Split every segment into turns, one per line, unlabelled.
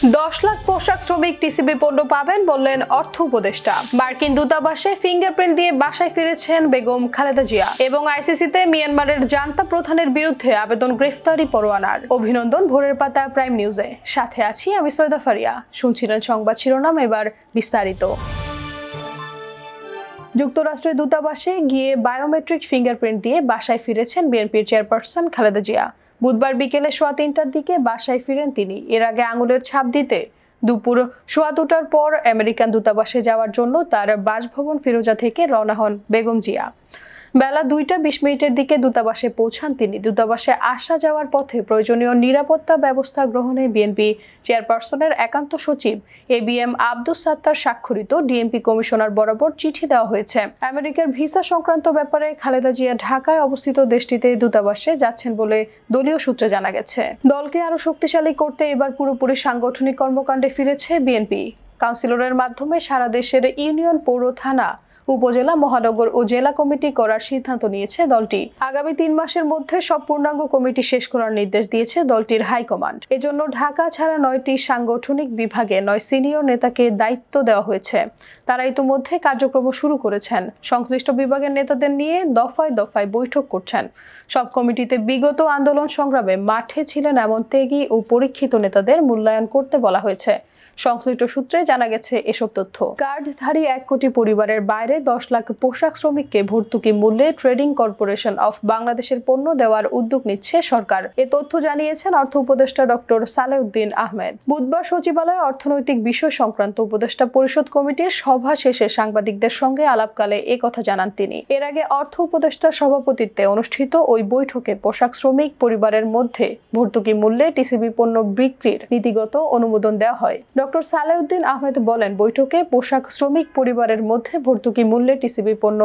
10 লাখ পোশাক শ্রমিক টিসিবি পণ্য পাবেন বললেন অর্থ উপদেষ্টা। মার্কিন দূতাবাসে ফিঙ্গারপ্রিন্ট দিয়ে বাসায় ফিরেছেন বেগম খালেদা জিয়া এবং আইসিসিতে মিয়ানমারের জান্তা প্রধানের বিরুদ্ধে আবেদন গ্রেফতারি পরোয়ানার। অভিনন্দন ভোরের পাতা প্রাইম নিউজে, সাথে আছি আমি সৈয়দা ফারিয়া। শুনছিলেন সংবাদ শিরোনাম, এবার বিস্তারিত। যুক্তরাষ্ট্রের দূতাবাসে গিয়ে বায়োমেট্রিক ফিঙ্গারপ্রিন্ট দিয়ে বাসায় ফিরেছেন বিএনপির চেয়ারপারসন খালেদা জিয়া। বুধবার বিকেলে 3:15টার দিকে বাসায় ফিরেন তিনি। এর আগে আঙুলের ছাপ দিতে দুপুর 2:15টার পর আমেরিকান দূতাবাসে যাওয়ার জন্য তার বাসভবন ফিরোজা থেকে রওনা হন বেগম জিয়া। বেলা 2:20 দিকে দূতাবাসে পৌঁছান তিনি। দূতাবাসে আসা যাওয়ার পথে প্রয়োজনীয় নিরাপত্তা ব্যবস্থা গ্রহণে বিএনপি চেয়ারপারসনের একান্ত সচিব ABM আব্দুস সাত্তার স্বাক্ষরিত ডিএমপি কমিশনার বরাবর চিঠি দেওয়া হয়েছে। আমেরিকার ভিসা সংক্রান্ত ব্যাপারে খালেদা জিয়া ঢাকায় অবস্থিত দেশটিতে দূতাবাসে যাচ্ছেন বলে দলীয় সূত্রে জানা গেছে। দলকে আরো শক্তিশালী করতে এবার পুরোপুরি সাংগঠনিক কর্মকাণ্ডে ফিরেছে বিএনপি। কাউন্সিলরের মাধ্যমে সারা দেশের ইউনিয়ন, পৌর, থানা, উপজেলা, মহানগর ও জেলা কমিটি করার সিদ্ধান্ত নিয়েছে দলটি। আগামী 3 মাসের মধ্যে সব পূর্ণাঙ্গ কমিটি শেষ করার নির্দেশ দিয়েছে দলটির হাইকমান্ড। এজন্য ঢাকা ছাড়া 9টি সাংগঠনিক বিভাগে 9 সিনিয়র নেতাকে দায়িত্ব দেওয়া হয়েছে। তারা ইতিমধ্যে কার্যক্রম শুরু করেছেন। সংশ্লিষ্ট বিভাগের নেতাদের নিয়ে দফায় দফায় বৈঠক করছেন। সব কমিটিতে বিগত আন্দোলন সংগ্রামে মাঠে ছিলেন এমন ত্যাগী ও পরীক্ষিত নেতাদের মূল্যায়ন করতে বলা হয়েছে। সংশ্লিষ্ট সূত্রে জানা গেছে এসব তথ্য। কার্ডধারী 1 কোটি পরিবারের বাইরে 10 লাখ পোশাক শ্রমিককে ভর্তুকি মূল্যে ট্রেডিং কর্পোরেশন অফ বাংলাদেশের পণ্য দেওয়ার উদ্যোগ নিচ্ছে সরকার। এ তথ্য জানিয়েছেন অর্থ উপদেষ্টা ডক্টর সালেউদ্দিন আহমেদ। বুধবার সচিবালয়ে অর্থনৈতিক বিষয় সংক্রান্ত উপদেষ্টা পরিষদ কমিটির সভা শেষে সাংবাদিকদের সঙ্গে আলাপকালে এ কথা জানান তিনি। এর আগে অর্থ উপদেষ্টার সভাপতিত্বে অনুষ্ঠিত ওই বৈঠকে পোশাক শ্রমিক পরিবারের মধ্যে ভর্তুকি মূল্যে টিসিবি পণ্য বিক্রির নীতিগত অনুমোদন দেওয়া হয়। ডক্টর সালেউদ্দিন আহমেদ বলেন, বৈঠকে পোশাক শ্রমিক পরিবারের মধ্যে ভর্তুকি মূল্যে টিসিবি পণ্য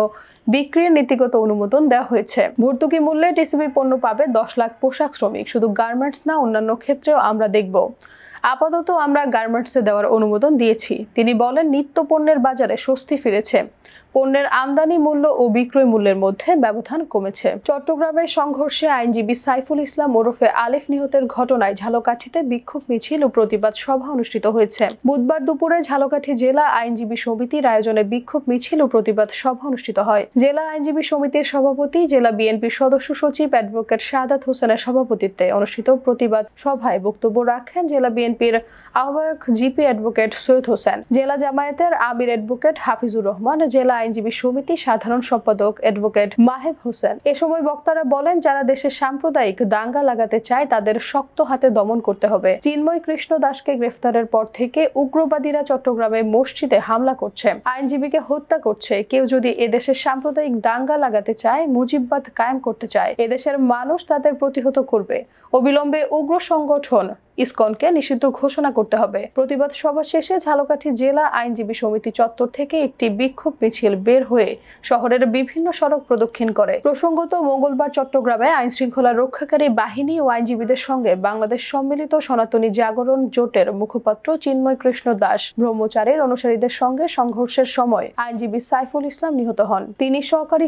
বিক্রির নীতিগত অনুমোদন দেওয়া হয়েছে। ভর্তুকি মূল্যে টিসিবি পণ্য পাবে 10 লাখ পোশাক শ্রমিক। শুধু গার্মেন্টস না, অন্যান্য ক্ষেত্রেও আমরা দেখব। আপাতত আমরা গার্মেন্টসে দেওয়ার অনুমোদন দিয়েছি। তিনি বলেন, নিত্য পণ্যের বাজারে স্বস্তি ফিরেছে। পণ্যের আমদানি মূল্য ও বিক্রয় মূল্যের মধ্যে ব্যবধান কমেছে। চট্টগ্রামের সংঘর্ষে আইনজীবী সাইফুল ইসলাম ওরফে আলিফ নিহতের ঘটনায় ঝালকাঠিতে বিক্ষোভ মিছিল ও প্রতিবাদ সভা অনুষ্ঠিত হয়েছে। বুধবার দুপুরে ঝালকাঠি জেলা আইনজীবী সমিতির আয়োজনে বিক্ষোভ মিছিল ও প্রতিবাদ সভা অনুষ্ঠিত হয়। জেলা আইনজীবী সমিতির সভাপতি, জেলা বিএনপির সদস্য সচিব অ্যাডভোকেট শাহাদাত হোসেনের সভাপতিত্বে অনুষ্ঠিত প্রতিবাদ সভায় বক্তব্য রাখেন জেলা বিএনপির আহ্বায়ক জিপি অ্যাডভোকেট সৈয়দ হোসেন, জেলা জামায়াতের আমির অ্যাডভোকেট হাফিজুর রহমান, জেলা আইনজীবী সমিতি সাধারণ সম্পাদক অ্যাডভোকেট মাহেব হোসেন। এ সময় বক্তারা বলেন, যারা দেশে সাম্প্রদায়িক দাঙ্গা লাগাতে চায় তাদের শক্ত হাতে দমন করতে হবে। চিন্ময় কৃষ্ণ দাসকে গ্রেফতারের পর থেকে উগ্রবাদীরা চট্টগ্রামে মসজিদে হামলা করছে, আইনজীবীকে হত্যা করছে। কেউ যদি এদেশে সাম্প্রদায়িক দাঙ্গা লাগাতে চায়, মুজিববাদ কায়েম করতে চায়, এদেশের মানুষ তাদের প্রতিহত করবে। অবিলম্বে উগ্র সংগঠন ইসকনকে নিষিদ্ধ ঘোষণা করতে হবে। প্রতিবাদ সভা শেষে ঝালকাঠি জেলা আইনজীবী সমিতি চত্বর থেকে একটি বিক্ষোভ মিছিল বের হয়ে শহরের বিভিন্ন সড়ক প্রদক্ষিণ করে। প্রসঙ্গত, মঙ্গলবার চট্টগ্রামে আইন শৃঙ্খলা রক্ষাকারী বাহিনী ও আইনজীবীদের সঙ্গে বাংলাদেশ সম্মিলিত সনাতনী জাগরণ জোটের মুখপাত্র চিন্ময় কৃষ্ণ দাস ব্রহ্মচারীর অনুসারীদের সঙ্গে সংঘর্ষের সময় আইনজীবী সাইফুল ইসলাম নিহত হন। তিনি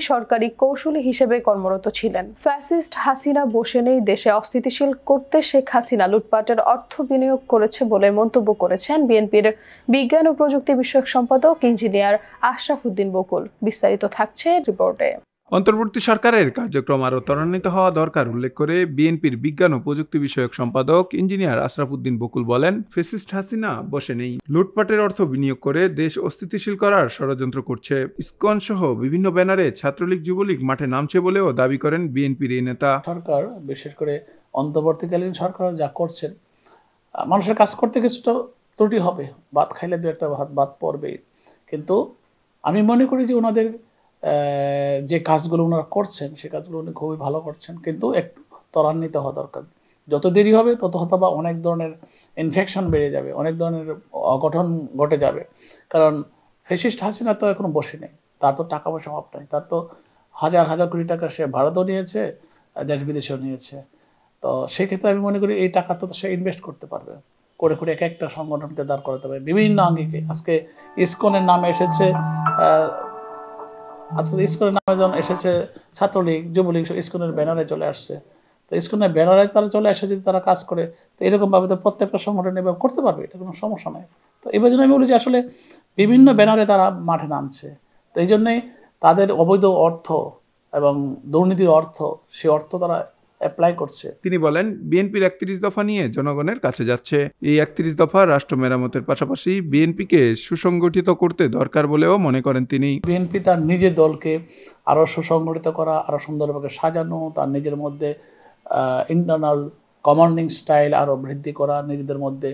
সরকারি কৌশলী হিসেবে কর্মরত ছিলেন। ফ্যাসিস্ট হাসিনা বসে নেই, দেশে অস্থিতিশীল করতে শেখ হাসিনা লুটপাটের অর্থ বিনিয়োগ করেছে বলে মন্তব্য করেছেন বিএনপির বিজ্ঞান ও প্রযুক্তি বিষয়ক সম্পাদক ইঞ্জিনিয়ার আশরাফ উদ্দিন বকুল। বিস্তারিত থাকছে রিপোর্টে।
অন্তর্বর্তী সরকারের কার্যক্রম আরও ত্বরান্বিত হওয়া দরকার উল্লেখ করে বিএনপির বিজ্ঞান ও প্রযুক্তি বিষয়ক সম্পাদক ইঞ্জিনিয়ার আশরাফ উদ্দিন বকুল বলেন, ফ্যাসিস্ট হাসিনা বসে নেই, লুটপাটের অর্থ বিনিয়োগ করে দেশ অস্থিতিশীল করার ষড়যন্ত্র করছে। ইসকন সহ বিভিন্ন ব্যানারে ছাত্রলীগ, যুবলীগ মাঠে নামছে বলেও দাবি করেন বিএনপির এই নেতা।
সরকার, বিশেষ করে অন্তর্বর্তীকালীন সরকার যা করছেন, মানুষের কাজ করতে কিছুটা ত্রুটি হবে, ভাত খাইলে 2-1 ভাত পড়বে, কিন্তু আমি মনে করি যে ওনাদের যে কাজগুলো ওনারা করছেন সে কাজগুলো উনি খুবই ভালো করছেন, কিন্তু একটু ত্বরান্বিত হওয়া দরকার। যত দেরি হবে তত হয়তোবা অনেক ধরনের ইনফেকশন বেড়ে যাবে, অনেক ধরনের অঘটন ঘটে যাবে। কারণ ফ্যাসিস্ট হাসিনা তো এখনো বসে নেই, তার তো টাকা পয়সা অভাব নাই, তার তো হাজার হাজার কোটি টাকা সে ভারতও নিয়েছে, দেশ বিদেশেও নিয়েছে। তো সেক্ষেত্রে আমি মনে করি এই টাকা তো সে ইনভেস্ট করতে পারবে, করে এক একটা সংগঠনকে দাঁড় করাতে পারবে বিভিন্ন আঙ্গিকে। আজকে ইসকনের নামে এসেছে, আজকে ইসকনের নামে যখন এসেছে ছাত্রলীগ, যুবলীগ ইসকনের ব্যানারে চলে আসছে। তো স্কুলের ব্যানারে তারা চলে আসে, যদি তারা কাজ করে, তো এরকমভাবে তো প্রত্যেকটা সংগঠন এভাবে করতে পারবে, এটা কোনো সমস্যা নয়। তো এই জন্য আমি বলি যে আসলে বিভিন্ন ব্যানারে তারা মাঠে নামছে, তো এই জন্যেই তাদের অবৈধ অর্থ এবং দুর্নীতির অর্থ, সেই অর্থ তারা অ্যাপ্লাই করছে।
তিনি বলেন, বিএনপির 31 দফা নিয়ে জনগণের কাছে যাচ্ছে। এই 31 দফা রাষ্ট্র মেরামতের পাশাপাশি বিএনপিকে সুসংগঠিত করতে দরকার বলেও মনে করেন তিনি।
বিএনপি তার নিজের দলকে আরও সুসংগঠিত করা, আরও সুন্দরভাবে সাজানো, তার নিজের মধ্যে ইন্টারনাল কমান্ডিং স্টাইল আরও বৃদ্ধি করা, নিজেদের মধ্যে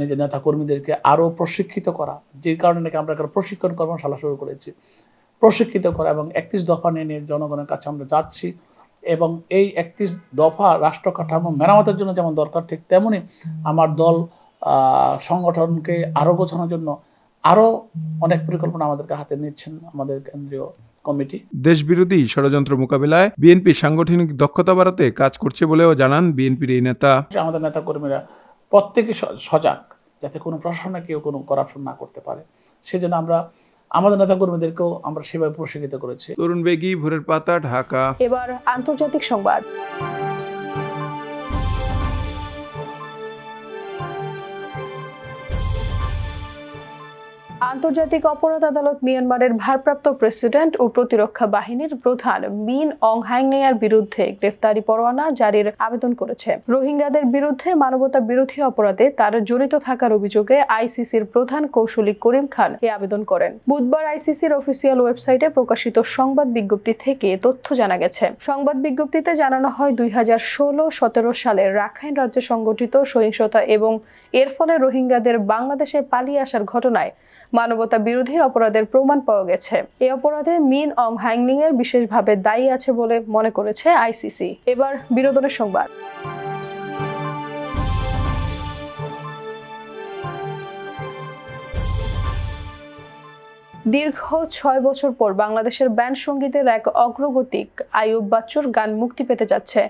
নিজের নেতাকর্মীদেরকে আরও প্রশিক্ষিত করা, যে কারণে নাকি আমরা একটা প্রশিক্ষণ কর্মশালা শুরু করেছি, প্রশিক্ষিত করা, এবং 31 দফা নিয়ে জনগণের কাছে আমরা যাচ্ছি। এবং এই 31 দফা রাষ্ট্র কাঠামো মেরামতের জন্য যেমন দরকার, ঠিক তেমনি আমার দল সংগঠনকে আরও গোছানোর জন্য আরও অনেক পরিকল্পনা আমাদেরকে হাতে নিচ্ছেন আমাদের কেন্দ্রীয় কমিটি।
দেশবিরোধী ষড়যন্ত্র মোকাবিলায় বিএনপি সাংগঠনিক দক্ষতা বাড়াতে কাজ করছে বলেও জানান বিএনপির এই নেতা।
আমাদের নেতাকর্মীরা প্রত্যেকে সজাগ, যাতে কোনো প্রশাসনে কেউ কোনো করাপশন না করতে পারে, সেজন্য আমরা আমাদের নেতাকর্মীদেরকেও আমরা সেভাবে প্রশিক্ষিত করেছি।
তরুণ বেগী, ভোরের পাতা, ঢাকা।
এবার আন্তর্জাতিক সংবাদ। আন্তর্জাতিক অপরাধ আদালত মিয়ানমারের ভারপ্রাপ্ত প্রেসিডেন্ট ও প্রতিরক্ষা বাহিনীর প্রধান মিন অং হ্লাইংয়ের বিরুদ্ধে গ্রেফতারি পরোয়ানা জারির আবেদন করেছে। রোহিঙ্গাদের বিরুদ্ধে মানবতা বিরোধী অপরাধে তার জড়িত থাকার অভিযোগে আইসিসির প্রধান কৌশলী করিম খান এই আবেদন করেন। বুধবার আইসিসির অফিসিয়াল ওয়েবসাইটে প্রকাশিত সংবাদ বিজ্ঞপ্তি থেকে তথ্য জানা গেছে। সংবাদ বিজ্ঞপ্তিতে জানানো হয়, 2016-17 সালে রাখাইন রাজ্যে সংগঠিত সহিংসতা এবং এর ফলে রোহিঙ্গাদের বাংলাদেশে পালিয়ে আসার ঘটনায় মানবতা বিরোধী অপরাধের প্রমাণ পাওয়া গেছে। এই অপরাধে মিন অং হ্লাইংয়ের বিশেষভাবে দায়ী আছে বলে মনে করেছে আইসিসি। এবার বিনোদনের সংবাদ। দীর্ঘ 6 বছর পর বাংলাদেশের ব্যান্ড সঙ্গীতের এক অগ্রগতিক আইয়ুব বাচ্চুর গান মুক্তি পেতে যাচ্ছে।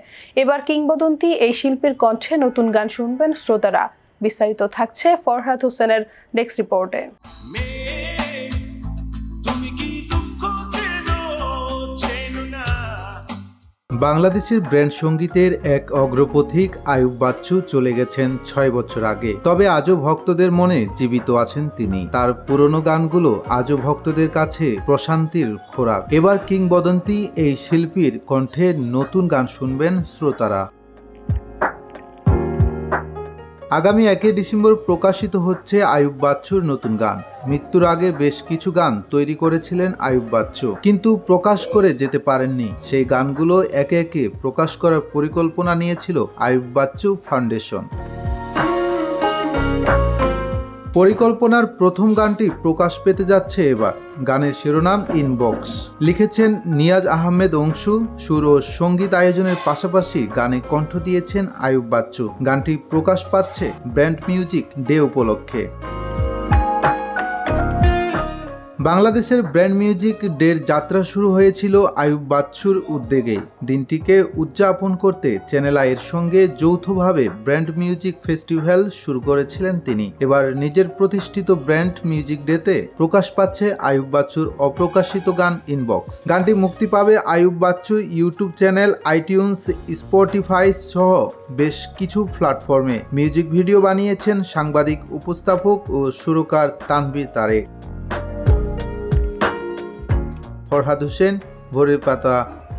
এবার কিংবদন্তি এই শিল্পীর কণ্ঠে নতুন গান শুনবেন শ্রোতারা। বিস্তারিত থাকছে ফরহাদ হোসেনের ডেস্ক রিপোর্টে।
বাংলাদেশের ব্যান্ড সঙ্গীতের এক অগ্রপথিক আইয়ুব বাচ্চু চলে গেছেন 6 বছর আগে, তবে আজও ভক্তদের মনে জীবিত আছেন তিনি। তার পুরনো গানগুলো আজও ভক্তদের কাছে প্রশান্তির খোরাক। এবার কিংবদন্তি এই শিল্পীর কণ্ঠে নতুন গান শুনবেন শ্রোতারা। আগামী 1 ডিসেম্বর প্রকাশিত হচ্ছে আইয়ুব বাচ্চুর নতুন গান। মৃত্যুর আগে বেশ কিছু গান তৈরি করেছিলেন আইয়ুব বাচ্চু, কিন্তু প্রকাশ করে যেতে পারেননি। সেই গানগুলো একে একে প্রকাশ করার পরিকল্পনা নিয়েছিল আইয়ুব বাচ্চু ফাউন্ডেশন। পরিকল্পনার প্রথম গানটি প্রকাশ পেতে যাচ্ছে এবার। গানের শিরোনাম ইনবক্স। লিখেছেন নিয়াজ আহমেদ অংশু। সুর ও সঙ্গীত আয়োজনের পাশাপাশি গানে কণ্ঠ দিয়েছেন আইয়ুব বাচ্চু। গানটি প্রকাশ পাচ্ছে ব্র্যান্ড মিউজিক ডে উপলক্ষে। বাংলাদেশের ব্র্যান্ড মিউজিক ডের যাত্রা শুরু হয়েছিল আইয়ুব বাচ্চুর উদ্যোগেই। দিনটিকে উদযাপন করতে চ্যানেল আইয়ের সঙ্গে যৌথভাবে ব্র্যান্ড মিউজিক ফেস্টিভ্যাল শুরু করেছিলেন তিনি। এবার নিজের প্রতিষ্ঠিত ব্র্যান্ড মিউজিক ডেতে প্রকাশ পাচ্ছে আইয়ুব বাচ্চুর অপ্রকাশিত গান ইনবক্স। গানটি মুক্তি পাবে আইয়ুব বাচ্চুর ইউটিউব চ্যানেল, আইটিউনস, স্পটিফাই সহ বেশ কিছু প্ল্যাটফর্মে। মিউজিক ভিডিও বানিয়েছেন সাংবাদিক, উপস্থাপক ও সুরকার তানভীর তারেক। ফরহাদ হোসেন, ভোরের পাতা,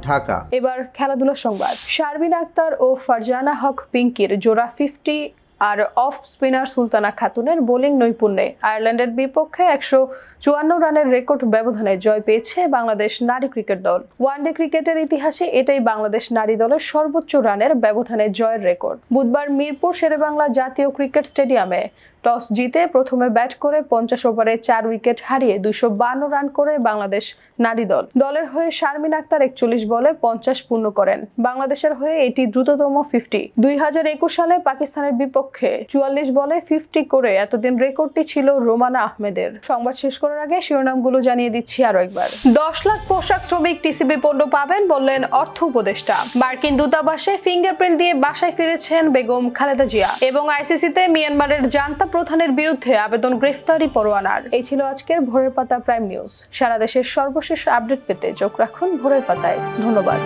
ঢাকা।
এবার খেলাধুলার সংবাদ। শারমিন আক্তার ও ফারজানা হক পিঙ্কির জোড়া 50 আর অফ স্পিনার সুলতানা খাতুনের বোলিং নৈপুণ্যে আয়ারল্যান্ডের বিপক্ষে 154 রানের রেকর্ড ব্যবধানে জয় পেয়েছে বাংলাদেশ নারী ক্রিকেট দল। ওয়ানডে ক্রিকেটের ইতিহাসে এটাই বাংলাদেশ নারী দলের সর্বোচ্চ রানের ব্যবধানে জয়ের রেকর্ড। বুধবার মিরপুর শেরেবাংলা জাতীয় ক্রিকেট স্টেডিয়ামে টস জিতে প্রথমে ব্যাট করে 50 ওভারে 4 উইকেট হারিয়ে 252 রান করে বাংলাদেশ নারী দল। দলের হয়ে শারমিন আক্তার 41 বলে 50 পূর্ণ করেন। বাংলাদেশের হয়ে এটি দ্রুততম 50। 2021 সালে পাকিস্তানের বিপক্ষে 44 বলে 50 করে এতদিন রেকর্ডটি ছিল রোমানা আহমেদের। সংবাদ শেষ করার আগে শিরোনামগুলো জানিয়ে দিচ্ছি আরো একবার। 10 লাখ পোশাক শ্রমিক টিসিবি পণ্য পাবেন বললেন অর্থ উপদেষ্টা। মার্কিন দূতাবাসে ফিঙ্গারপ্রিন্ট দিয়ে বাসায় ফিরেছেন বেগম খালেদা জিয়া। এবং আইসিসিতে মিয়ানমারের জান্তা প্রধানের বিরুদ্ধে আবেদন গ্রেফতারি পরোয়ানার। এই ছিল আজকের ভোরের পাতা প্রাইম নিউজ। সারা দেশের সর্বশেষ আপডেট পেতে চোখ রাখুন ভোরের পাতায়। ধন্যবাদ।